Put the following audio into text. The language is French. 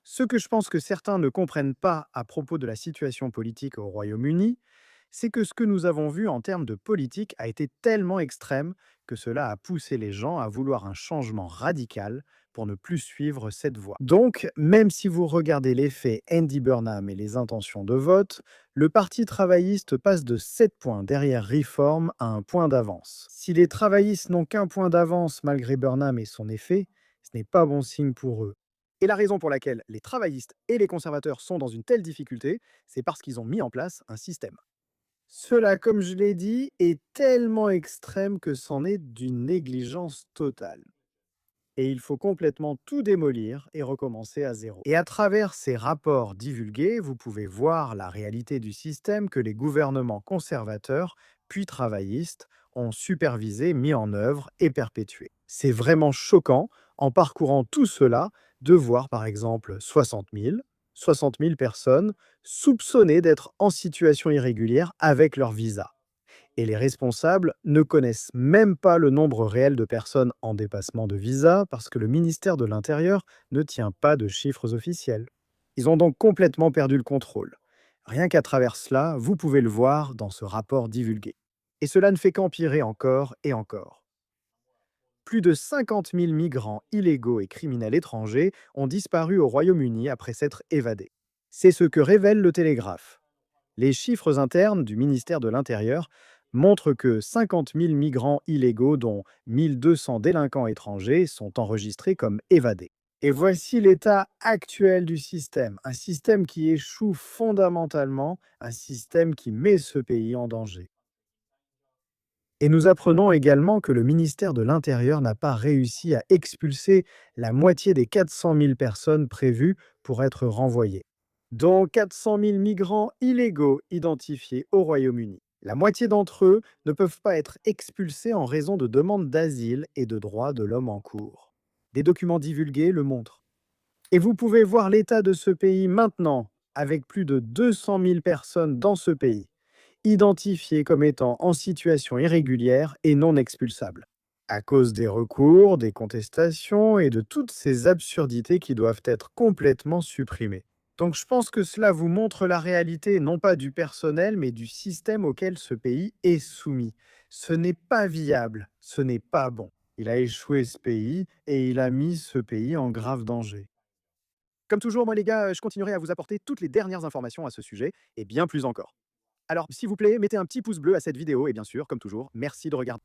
Ce que je pense que certains ne comprennent pas à propos de la situation politique au Royaume-Uni, c'est que ce que nous avons vu en termes de politique a été tellement extrême que cela a poussé les gens à vouloir un changement radical pour ne plus suivre cette voie. Donc, même si vous regardez l'effet Andy Burnham et les intentions de vote, le Parti travailliste passe de 7 points derrière Reform à un point d'avance. Si les travaillistes n'ont qu'un point d'avance malgré Burnham et son effet, ce n'est pas bon signe pour eux. Et la raison pour laquelle les travaillistes et les conservateurs sont dans une telle difficulté, c'est parce qu'ils ont mis en place un système. Cela, comme je l'ai dit, est tellement extrême que c'en est d'une négligence totale. Et il faut complètement tout démolir et recommencer à zéro. Et à travers ces rapports divulgués, vous pouvez voir la réalité du système que les gouvernements conservateurs, puis travaillistes, ont supervisé, mis en œuvre et perpétué. C'est vraiment choquant, en parcourant tout cela, de voir par exemple 60 000 personnes soupçonnées d'être en situation irrégulière avec leur visa. Et les responsables ne connaissent même pas le nombre réel de personnes en dépassement de visa parce que le ministère de l'Intérieur ne tient pas de chiffres officiels. Ils ont donc complètement perdu le contrôle. Rien qu'à travers cela, vous pouvez le voir dans ce rapport divulgué. Et cela ne fait qu'empirer encore et encore. Plus de 50 000 migrants illégaux et criminels étrangers ont disparu au Royaume-Uni après s'être évadés. C'est ce que révèle le Télégraphe. Les chiffres internes du ministère de l'Intérieur montrent que 50 000 migrants illégaux, dont 1 200 délinquants étrangers, sont enregistrés comme évadés. Et voici l'état actuel du système, un système qui échoue fondamentalement, un système qui met ce pays en danger. Et nous apprenons également que le ministère de l'Intérieur n'a pas réussi à expulser la moitié des 400 000 personnes prévues pour être renvoyées, dont 400 000 migrants illégaux identifiés au Royaume-Uni. La moitié d'entre eux ne peuvent pas être expulsés en raison de demandes d'asile et de droits de l'homme en cours. Des documents divulgués le montrent. Et vous pouvez voir l'état de ce pays maintenant, avec plus de 200 000 personnes dans ce pays, identifiées comme étant en situation irrégulière et non expulsables, à cause des recours, des contestations et de toutes ces absurdités qui doivent être complètement supprimées. Donc je pense que cela vous montre la réalité non pas du personnel, mais du système auquel ce pays est soumis. Ce n'est pas viable, ce n'est pas bon. Il a échoué ce pays et il a mis ce pays en grave danger. Comme toujours, moi les gars, je continuerai à vous apporter toutes les dernières informations à ce sujet, et bien plus encore. Alors, s'il vous plaît, mettez un petit pouce bleu à cette vidéo, et bien sûr, comme toujours, merci de regarder.